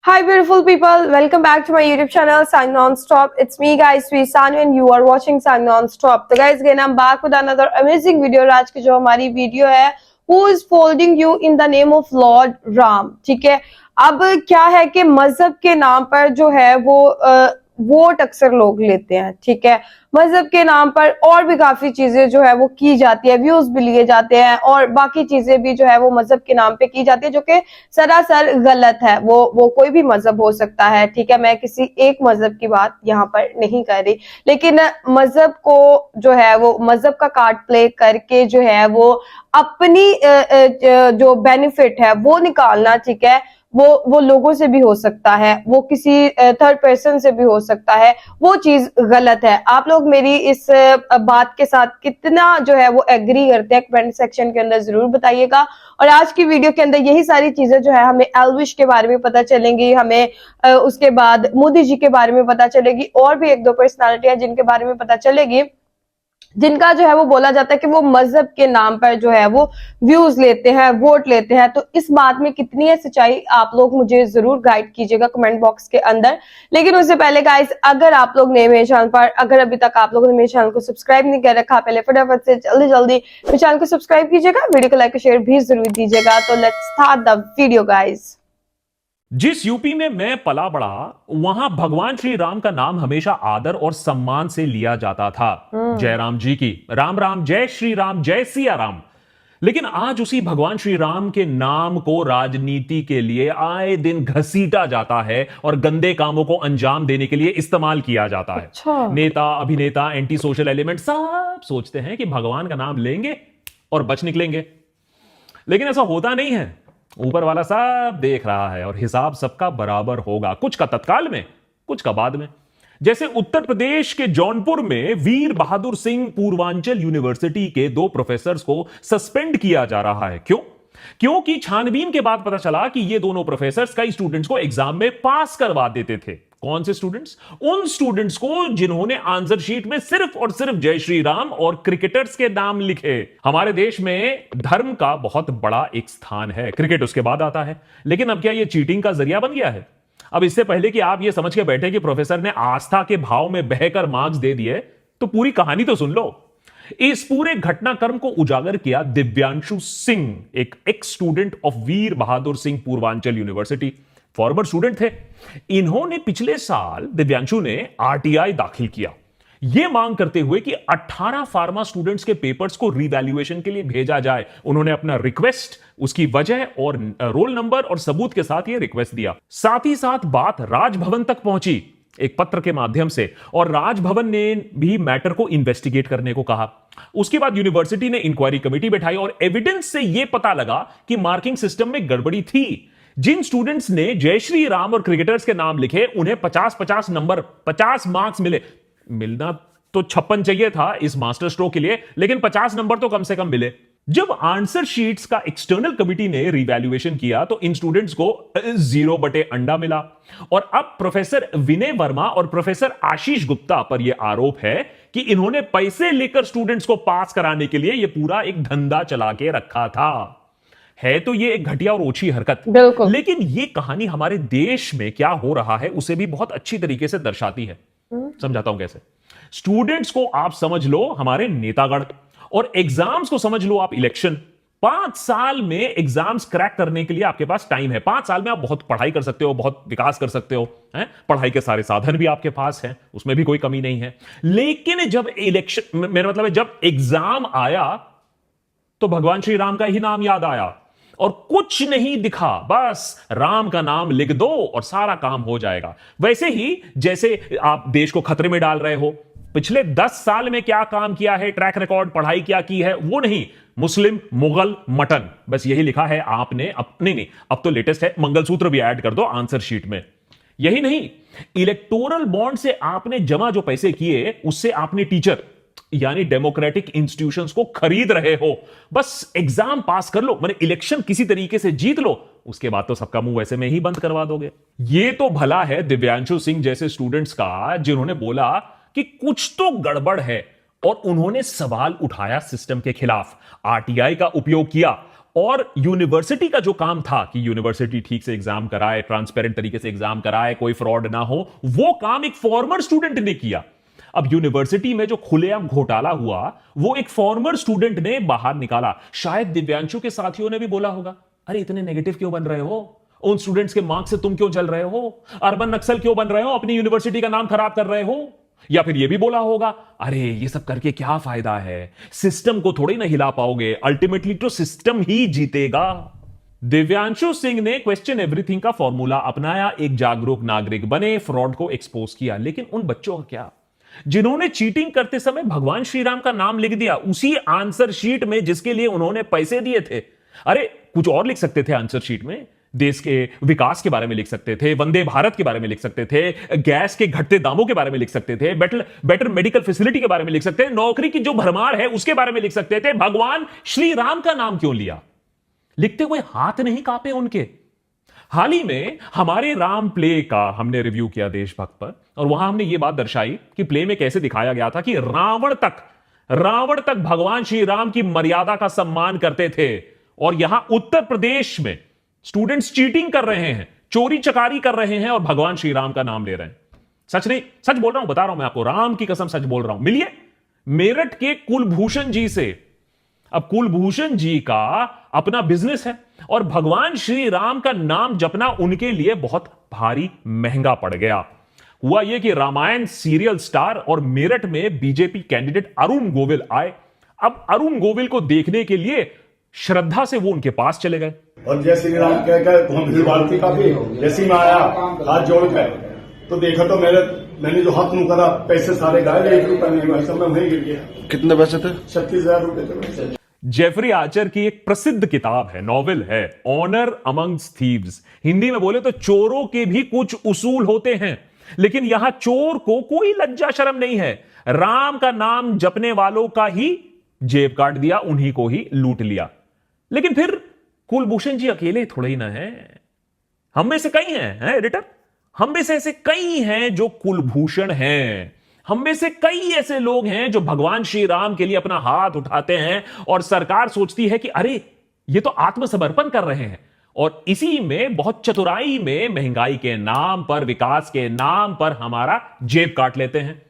Hi beautiful people, welcome back to my YouTube channel Sang Non-Stop. It's me guys, Sri Sanu and you are watching Sang Non-Stop. तो guys again I'm back with another amazing video और आज की जो हमारी video है Who is folding you in the name of Lord Ram. ठीक है, अब क्या है कि मजहब के नाम पर जो है वो वोट अक्सर लोग लेते हैं। ठीक है, मजहब के नाम पर और भी काफी चीजें जो है वो की जाती है, व्यूज भी लिए जाते हैं और बाकी चीजें भी जो है वो मजहब के नाम पे की जाती है जो कि सरासर गलत है। वो कोई भी मजहब हो सकता है। ठीक है, मैं किसी एक मजहब की बात यहाँ पर नहीं कर रही, लेकिन मजहब को जो है वो मजहब का कार्ड प्ले करके जो है वो अपनी जो बेनिफिट है वो निकालना, ठीक है, वो लोगों से भी हो सकता है, वो किसी थर्ड पर्सन से भी हो सकता है, वो चीज गलत है। आप लोग मेरी इस बात के साथ कितना जो है वो एग्री करते हैं कमेंट सेक्शन के अंदर जरूर बताइएगा। और आज की वीडियो के अंदर यही सारी चीजें जो है हमें एल्विश के बारे में पता चलेंगी, हमें उसके बाद मोदी जी के बारे में पता चलेगी और भी एक दो पर्सनालिटियां जिनके बारे में पता चलेगी, जिनका जो है वो बोला जाता है कि वो मजहब के नाम पर जो है वो व्यूज लेते हैं, वोट लेते हैं। तो इस बात में कितनी है सच्चाई, आप लोग मुझे जरूर गाइड कीजिएगा कमेंट बॉक्स के अंदर। लेकिन उससे पहले गाइस, अगर आप लोग नए मेरे चैनल पर, अगर अभी तक आप लोगों ने मेरे चैनल को सब्सक्राइब नहीं कर रखा, पहले फटाफट से जल्दी जल्दी मेरे चैनल को सब्सक्राइब कीजिएगा, वीडियो को लाइक और शेयर भी जरूर दीजिएगा। तो let's start the video guys. जिस यूपी में मैं पला बड़ा, वहां भगवान श्री राम का नाम हमेशा आदर और सम्मान से लिया जाता था। जय राम जी की, राम राम, जय श्री राम, जय सिया राम। लेकिन आज उसी भगवान श्री राम के नाम को राजनीति के लिए आए दिन घसीटा जाता है और गंदे कामों को अंजाम देने के लिए इस्तेमाल किया जाता है। अच्छा। नेता, अभिनेता, एंटी सोशल एलिमेंट सब सोचते हैं कि भगवान का नाम लेंगे और बच निकलेंगे, लेकिन ऐसा होता नहीं है। ऊपर वाला सब देख रहा है और हिसाब सबका बराबर होगा, कुछ का तत्काल में, कुछ का बाद में। जैसे उत्तर प्रदेश के जौनपुर में वीर बहादुर सिंह पूर्वांचल यूनिवर्सिटी के 2 प्रोफेसर्स को सस्पेंड किया जा रहा है। क्यों? क्योंकि छानबीन के बाद पता चला कि ये दोनों प्रोफेसर्स कई स्टूडेंट्स को एग्जाम में पास करवा देते थे। कौन से स्टूडेंट्स? उन स्टूडेंट्स को जिन्होंने आंसर शीट में सिर्फ और सिर्फ जय श्री राम और क्रिकेटर्स के नाम लिखे। हमारे देश में धर्म का बहुत बड़ा एक स्थान है, क्रिकेट उसके बाद आता है। लेकिन अब क्या यह चीटिंग का जरिया बन गया है? अब इससे पहले कि आप यह समझ के बैठे कि प्रोफेसर ने आस्था के भाव में बहकर मार्क्स दे दिए, तो पूरी कहानी तो सुन लो। इस पूरे घटनाक्रम को उजागर किया दिव्यांशु सिंह, एक x student of Veer Bahadur Singh Purvanchal university, farmer student थे। इन्होंने पिछले साल, दिव्यांशु ने आरटीआई दाखिल किया, यह मांग करते हुए कि 18 फार्मा स्टूडेंट्स के पेपर्स को रिवैल्यूएशन के लिए भेजा जाए। उन्होंने अपना रिक्वेस्ट, उसकी वजह और रोल नंबर और सबूत के साथ यह रिक्वेस्ट दिया। साथ ही साथ बात राजभवन तक पहुंची एक पत्र के माध्यम से, और राजभवन ने भी मैटर को इन्वेस्टिगेट करने को कहा। उसके बाद यूनिवर्सिटी ने इंक्वायरी कमेटी बैठाई और एविडेंस से यह पता लगा कि मार्किंग सिस्टम में गड़बड़ी थी। जिन स्टूडेंट्स ने जय श्री राम और क्रिकेटर्स के नाम लिखे, उन्हें 50-50 नंबर, 50 मार्क्स मिले। मिलना तो 56 चाहिए था इस मास्टर स्ट्रोक के लिए, लेकिन 50 नंबर तो कम से कम मिले। जब आंसर शीट्स का एक्सटर्नल कमिटी ने रिवैल्यूएशन किया तो इन स्टूडेंट्स को 0 बटे अंडा मिला। और अब प्रोफेसर विनय वर्मा और प्रोफेसर आशीष गुप्ता पर यह आरोप है कि इन्होंने पैसे लेकर स्टूडेंट्स को पास कराने के लिए यह पूरा एक धंधा चला के रखा था। है तो ये एक घटिया और ओछी हरकत, लेकिन ये कहानी हमारे देश में क्या हो रहा है उसे भी बहुत अच्छी तरीके से दर्शाती है। समझाता हूं कैसे। स्टूडेंट्स को आप समझ लो हमारे नेतागण, और एग्जाम्स को समझ लो आप इलेक्शन। 5 साल में एग्जाम्स क्रैक करने के लिए आपके पास टाइम है। 5 साल में आप बहुत पढ़ाई कर सकते हो, बहुत विकास कर सकते हो, हैं? पढ़ाई के सारे साधन भी आपके पास हैं, उसमें भी कोई कमी नहीं है। लेकिन जब इलेक्शन, मेरा मतलब है जब एग्जाम आया तो भगवान श्री राम का ही नाम याद आया और कुछ नहीं दिखा, बस राम का नाम लिख दो और सारा काम हो जाएगा। वैसे ही जैसे आप देश को खतरे में डाल रहे हो, पिछले 10 साल में क्या काम किया है, ट्रैक रिकॉर्ड, पढ़ाई क्या की है, वो नहीं, मुस्लिम, मुगल, मटन, बस यही लिखा है आपने। अपने नहीं, अब तो लेटेस्ट है, मंगलसूत्र भी ऐड कर दो आंसर शीट में। यही नहीं, इलेक्टोरल बॉन्ड से आपने जमा जो पैसे किए, उससे आपने टीचर यानी डेमोक्रेटिक इंस्टीट्यूशंस को खरीद रहे हो। बस एग्जाम पास कर लो, माने इलेक्शन किसी तरीके से जीत लो, उसके बाद तो सबका मुंह वैसे में ही बंद करवा दोगे। ये तो भला है दिव्यांशु सिंह जैसे स्टूडेंट्स का, जिन्होंने बोला कि कुछ तो गड़बड़ है और उन्होंने सवाल उठाया सिस्टम के खिलाफ, आरटीआई का उपयोग किया और यूनिवर्सिटी का जो काम था कि यूनिवर्सिटी ठीक से एग्जाम कराए, ट्रांसपेरेंट तरीके से एग्जाम कराए, कोई फ्रॉड ना हो, वो काम एक फॉर्मर स्टूडेंट ने किया। अब यूनिवर्सिटी में जो खुलेआम घोटाला हुआ वो एक फॉर्मर स्टूडेंट ने बाहर निकाला। शायद दिव्यांशु के साथियों ने भी बोला होगा, अरे इतने नेगेटिव क्यों बन रहे हो, उन स्टूडेंट्स के मार्क्स से तुम क्यों जल रहे हो, अर्बन नक्सल क्यों बन रहे हो, अपनी यूनिवर्सिटी का नाम खराब कर रहे हो। या फिर यह भी बोला होगा, अरे ये सब करके क्या फायदा है, सिस्टम को थोड़ी ना हिला पाओगे, अल्टीमेटली तो सिस्टम ही जीतेगा। दिव्यांशु सिंह ने क्वेश्चन एवरीथिंग का फॉर्मूला अपनाया, एक जागरूक नागरिक बने, फ्रॉड को एक्सपोज किया। लेकिन उन बच्चों का क्या जिन्होंने चीटिंग करते समय भगवान श्री राम का नाम लिख दिया उसी आंसर शीट में जिसके लिए उन्होंने पैसे दिए थे। अरे कुछ और लिख सकते थे आंसर शीट में, देश के विकास के बारे में लिख सकते थे, वंदे भारत के बारे में लिख सकते थे, गैस के घटते दामों के बारे में लिख सकते थे, बेटर मेडिकल फैसिलिटी के बारे में लिख सकते थे, नौकरी की जो भरमार है उसके बारे में लिख सकते थे। भगवान श्री राम का नाम क्यों लिया? लिखते हुए हाथ नहीं कांपे उनके। हाल ही में हमारे राम प्ले का हमने रिव्यू किया देशभक्त पर, और वहां हमने यह बात दर्शाई कि प्ले में कैसे दिखाया गया था कि रावण तक भगवान श्री राम की मर्यादा का सम्मान करते थे। और यहां उत्तर प्रदेश में स्टूडेंट्स चीटिंग कर रहे हैं, चोरी चकारी कर रहे हैं और भगवान श्री राम का नाम ले रहे हैं। सच नहीं, सच बोल रहा हूं, बता रहा हूं मैं आपको, राम की कसम सच बोल रहा हूं। मिलिए मेरठ के कुलभूषण जी से। अब कुलभूषण जी का अपना बिजनेस है और भगवान श्री राम का नाम जपना उनके लिए बहुत भारी महंगा पड़ गया। हुआ यह कि रामायण सीरियल स्टार और मेरठ में बीजेपी कैंडिडेट अरुण गोविल आए। अब अरुण गोविल को देखने के लिए श्रद्धा से वो उनके पास चले गए और जय श्री राम कहकर हम भीड़ भाड़ थी काफी। जैसे मैं आया हाथ जोड़कर तो देखा तो मैंने जो हाथ मुंह करा, पैसे सारे गायब, 1 रुपया नहीं, भाई सब मैं वहीं गिर गया। कितने पैसे थे? 36,000 रुपए थे पैसे। जेफरी आर्चर की एक प्रसिद्ध किताब है, नॉवेल है, ऑनर अमंग्स थीव्स। हिंदी में बोले तो चोरों के भी कुछ उसूल होते हैं, लेकिन यहां चोर को कोई लज्जा शर्म नहीं है। राम का नाम जपने वालों का ही जेब काट दिया, उन्हीं को ही लूट लिया। लेकिन फिर कुलभूषण जी अकेले थोड़े ही ना है, हम में से कई हैं एडिटर, हम में से ऐसे कई हैं जो कुलभूषण हैं। हम में से कई ऐसे लोग हैं जो भगवान श्री राम के लिए अपना हाथ उठाते हैं और सरकार सोचती है कि अरे ये तो आत्मसमर्पण कर रहे हैं, और इसी में बहुत चतुराई में महंगाई के नाम पर, विकास के नाम पर हमारा जेब काट लेते हैं।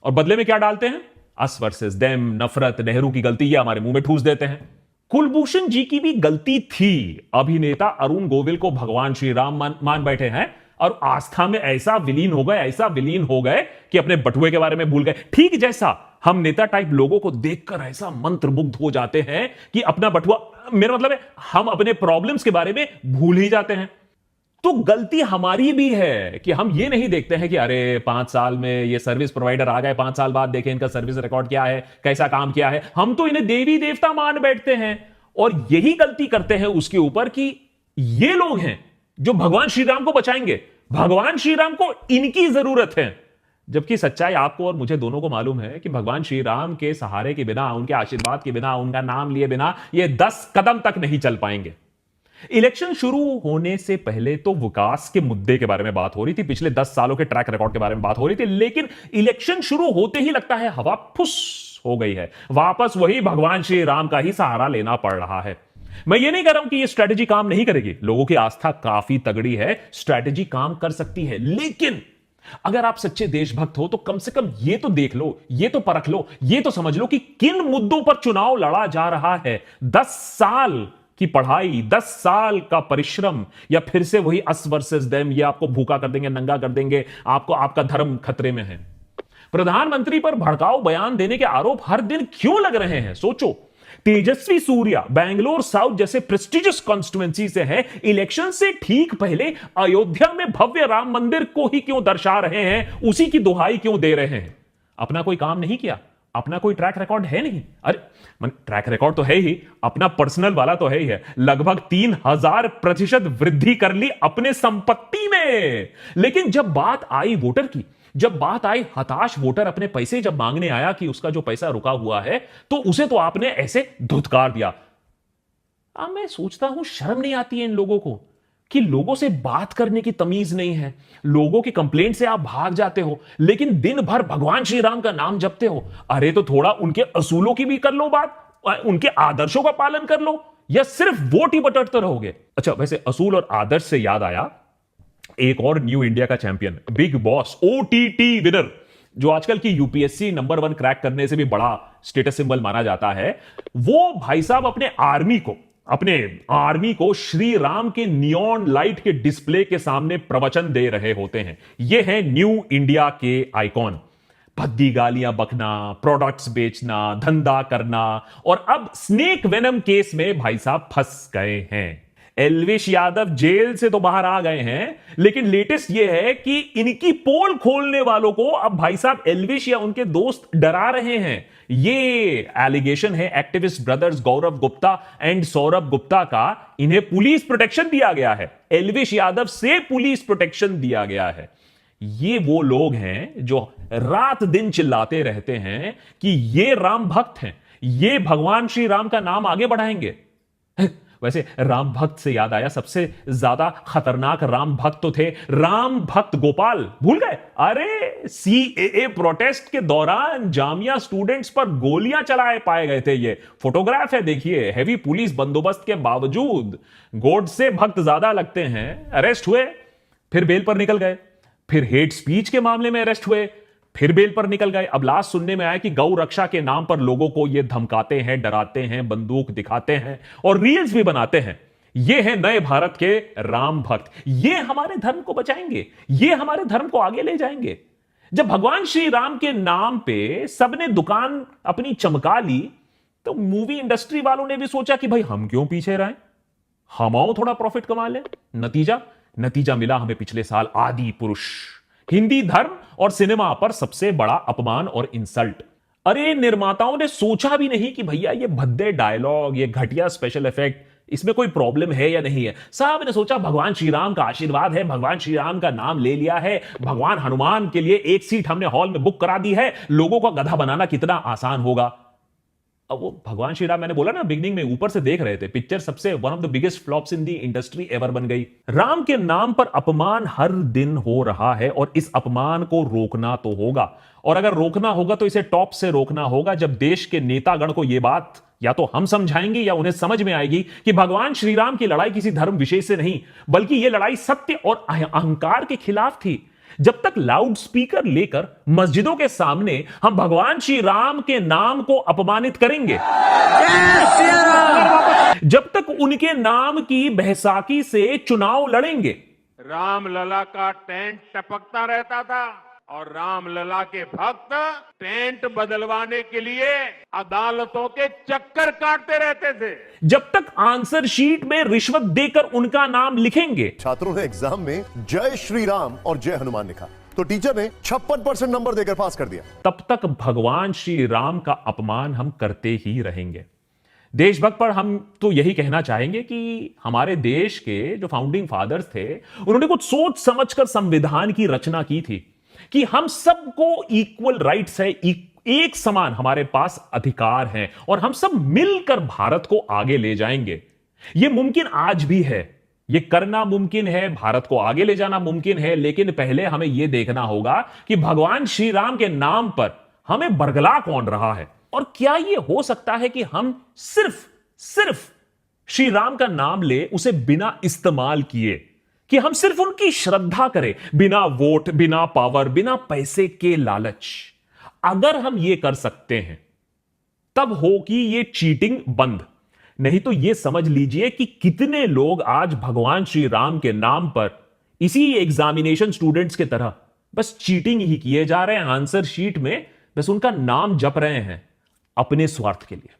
और बदले में क्या डालते हैं? अस वर्सेस देम, नफरत, नेहरू की गलती, ये हमारे मुंह में ठूस देते हैं। कुलभूषण जी की भी गलती थी। अभिनेता अरुण गोविल को भगवान श्री राम मान बैठे हैं और आस्था में ऐसा विलीन हो गए कि अपने बटुए के बारे में भूल गए। ठीक जैसा हम नेता टाइप लोगों को देखकर ऐसा मंत्रमुग्ध हो जाते हैं कि अपना बटुआ, मेरा मतलब है हम अपने प्रॉब्लम्स के बारे में भूल ही जाते हैं। तो गलती हमारी भी है कि हम ये नहीं देखते हैं कि अरे 5 साल में ये सर्विस प्रोवाइडर आ गए, 5 साल बाद देखें इनका सर्विस रिकॉर्ड क्या है, कैसा काम किया है। हम तो इन्हें देवी देवता मान बैठते हैं और यही गलती करते हैं उसके ऊपर कि ये लोग हैं जो भगवान श्री राम को बचाएंगे, भगवान श्री राम को इनकी जरूरत है। जबकि सच्चाई आपको और मुझे दोनों को मालूम है कि भगवान श्री राम के सहारे के बिना, उनके आशीर्वाद के बिना, उनका नाम लिए बिना ये 10 कदम तक नहीं चल पाएंगे। इलेक्शन शुरू होने से पहले तो विकास के मुद्दे के बारे में बात हो रही थी, पिछले 10 सालों के ट्रैक रिकॉर्ड के बारे में बात हो रही थी, लेकिन इलेक्शन शुरू होते ही लगता है हवा फुस हो गई है, वापस वही भगवान श्री राम का ही सहारा लेना पड़ रहा है। मैं ये नहीं कह रहा हूं कि ये स्ट्रेटेजी काम नहीं करेगी, लोगों की आस्था काफी तगड़ी है, स्ट्रेटेजी काम कर सकती है, लेकिन अगर आप सच्चे देशभक्त हो तो कम से कम ये तो देख लो, ये तो परख लो, ये तो समझ लो कि किन मुद्दों पर चुनाव लड़ा जा रहा है। 10 साल की पढ़ाई, 10 साल का परिश्रम, या फिर से वही अस वर्सेस देम, ये आपको भूखा कर देंगे, नंगा कर देंगे, आपको आपका धर्म खतरे में है। प्रधानमंत्री पर भड़काऊ बयान देने के आरोप हर दिन क्यों लग रहे हैं? सोचो, तेजस्वी सूर्या बैंगलोर साउथ जैसे प्रेस्टिजियस कॉन्स्टिट्यूएंसी से है, इलेक्शन से ठीक पहले अयोध्या में भव्य राम मंदिर को ही क्यों दर्शा रहे हैं, उसी की दुहाई क्यों दे रहे हैं? अपना कोई काम नहीं किया, अपना कोई ट्रैक रिकॉर्ड है नहीं। अरे ट्रैक रिकॉर्ड तो है ही, अपना पर्सनल वाला तो है ही है, लगभग 3000% वृद्धि कर ली अपने संपत्ति में। लेकिन जब बात आई वोटर की, जब बात आई हताश वोटर अपने पैसे जब मांगने आया कि उसका जो पैसा रुका हुआ है, तो उसे तो आपने ऐसे धुतकार दिया। अब मैं सोचता हूं शर्म नहीं आती है इन लोगों को कि लोगों से बात करने की तमीज नहीं है, लोगों की कंप्लेंट से आप भाग जाते हो, लेकिन दिन भर भगवान श्री राम का नाम जपते हो। अरे तो थोड़ा उनके असूलों की भी कर लो बात, उनके आदर्शों का पालन कर लो। या सिर्फ वोट ही बटोरते रहोगे? अच्छा, वैसे असूल और आदर्श से याद आया, एक और न्यू इंडिया का champion, big boss OTT winner, जो आजकल की यूपीएससी नंबर 1 क्रैक करने से भी बड़ा स्टेटस सिंबल माना जाता है, वो भाई साहब अपने आर्मी को श्री राम के नियॉन लाइट के डिस्प्ले के सामने प्रवचन दे रहे होते हैं। ये है न्यू इंडिया के आइकॉन। भद्दी गालियां बकना, प्रोडक्ट्स बेचना, धंधा करना, और अब स्नेक वेनम केस में भाई साहब फंस गए हैं। एल्विश यादव जेल से तो बाहर आ गए हैं, लेकिन लेटेस्ट यह है कि इनकी पोल खोलने वालों को अब भाई साहब एल्विश या उनके दोस्त डरा रहे हैं। ये एलिगेशन है activist brothers Gaurav Gupta and Saurabh Gupta का। इन्हें पुलिस प्रोटेक्शन दिया गया है, एल्विश यादव से पुलिस प्रोटेक्शन दिया गया है। ये वो लोग हैं जो रात दिन चिल्लाते रहते हैं कि ये राम भक्त हैं, ये भगवान श्री राम का नाम आगे बढ़ाएंगे। वैसे राम भक्त से याद आया, सबसे ज्यादा खतरनाक राम भक्त तो थे राम भक्त गोपाल, भूल गए? अरे सीएए प्रोटेस्ट के दौरान जामिया स्टूडेंट्स पर गोलियां चलाए पाए गए थे। ये फोटोग्राफ है, देखिए। हेवी पुलिस बंदोबस्त के बावजूद गोडसे भक्त ज्यादा लगते हैं, अरेस्ट हुए, फिर बेल पर निकल गए, फिर हेट स्पीच के मामले में अरेस्ट हुए, फिर बेल पर निकल गए। अब लास्ट सुनने में आया कि गौ रक्षा के नाम पर लोगों को ये धमकाते हैं, डराते हैं, बंदूक दिखाते हैं और रील्स भी बनाते हैं। ये है नए भारत के राम भक्त। ये हमारे धर्म को बचाएंगे, ये हमारे धर्म को आगे ले जाएंगे। जब भगवान श्री राम के नाम पे सबने दुकान अपनी चमका ली, तो मूवी इंडस्ट्री वालों ने भी सोचा कि भाई हम क्यों पीछे रहें, हम आओ थोड़ा प्रॉफिट कमा लें। नतीजा मिला हमें पिछले साल आदि पुरुष, हिंदी धर्म और सिनेमा पर सबसे बड़ा अपमान और इंसल्ट। अरे निर्माताओं ने सोचा भी नहीं कि भैया ये भद्दे डायलॉग, ये घटिया स्पेशल इफेक्ट, इसमें कोई प्रॉब्लम है या नहीं है। साहब ने सोचा भगवान श्री राम का आशीर्वाद है, भगवान श्री राम का नाम ले लिया है, भगवान हनुमान के लिए एक सीट हमने हॉल में बुक करा दी है, लोगों को गधा बनाना कितना आसान होगा। अब वो भगवान श्री राम, मैंने बोला ना बिगनिंग में, ऊपर से देख रहे थे, पिक्चर सबसे one of the biggest flops in the industry ever बन गई। राम के नाम पर अपमान हर दिन हो रहा है और इस अपमान को रोकना तो होगा, और अगर रोकना होगा तो इसे टॉप से रोकना होगा। जब देश के नेतागण को यह बात या तो हम समझाएंगे या उन्हें समझ में आएगी कि भगवान श्री राम की लड़ाई किसी धर्म विशेष से नहीं, बल्कि यह लड़ाई सत्य और अहंकार के खिलाफ थी। जब तक लाउड स्पीकर लेकर मस्जिदों के सामने हम भगवान श्री राम के नाम को अपमानित करेंगे, जब तक उनके नाम की बैसाखी से चुनाव लड़ेंगे, रामलला का टेंट टपकता रहता था और रामलला के भक्त टेंट बदलवाने के लिए अदालतों के चक्कर काटते रहते थे, जब तक आंसर शीट में रिश्वत देकर उनका नाम लिखेंगे। छात्रों ने एग्जाम में जय श्री राम और जय हनुमान लिखा तो टीचर ने 56% नंबर देकर पास कर दिया। तब तक भगवान श्री राम का अपमान हम करते ही रहेंगे। देशभक्त पर हम तो यही कहना चाहेंगे कि हमारे देश के जो फाउंडिंग फादर्स थे, उन्होंने कुछ सोच समझकर संविधान की रचना की थी कि हम सबको इक्वल राइट्स है, एक समान हमारे पास अधिकार हैं और हम सब मिलकर भारत को आगे ले जाएंगे। यह मुमकिन आज भी है, यह करना मुमकिन है, भारत को आगे ले जाना मुमकिन है, लेकिन पहले हमें यह देखना होगा कि भगवान श्री राम के नाम पर हमें बरगला कौन रहा है। और क्या यह हो सकता है कि हम सिर्फ श्री राम का नाम ले, उसे बिना इस्तेमाल किए, कि हम सिर्फ उनकी श्रद्धा करें, बिना वोट, बिना पावर, बिना पैसे के लालच। अगर हम ये कर सकते हैं तब होगी ये चीटिंग बंद। नहीं तो ये समझ लीजिए कि कितने लोग आज भगवान श्री राम के नाम पर इसी एग्जामिनेशन स्टूडेंट्स के तरह बस चीटिंग ही किए जा रहे हैं, आंसर शीट में बस उनका नाम जप रहे हैं अपने स्वार्थ के लिए।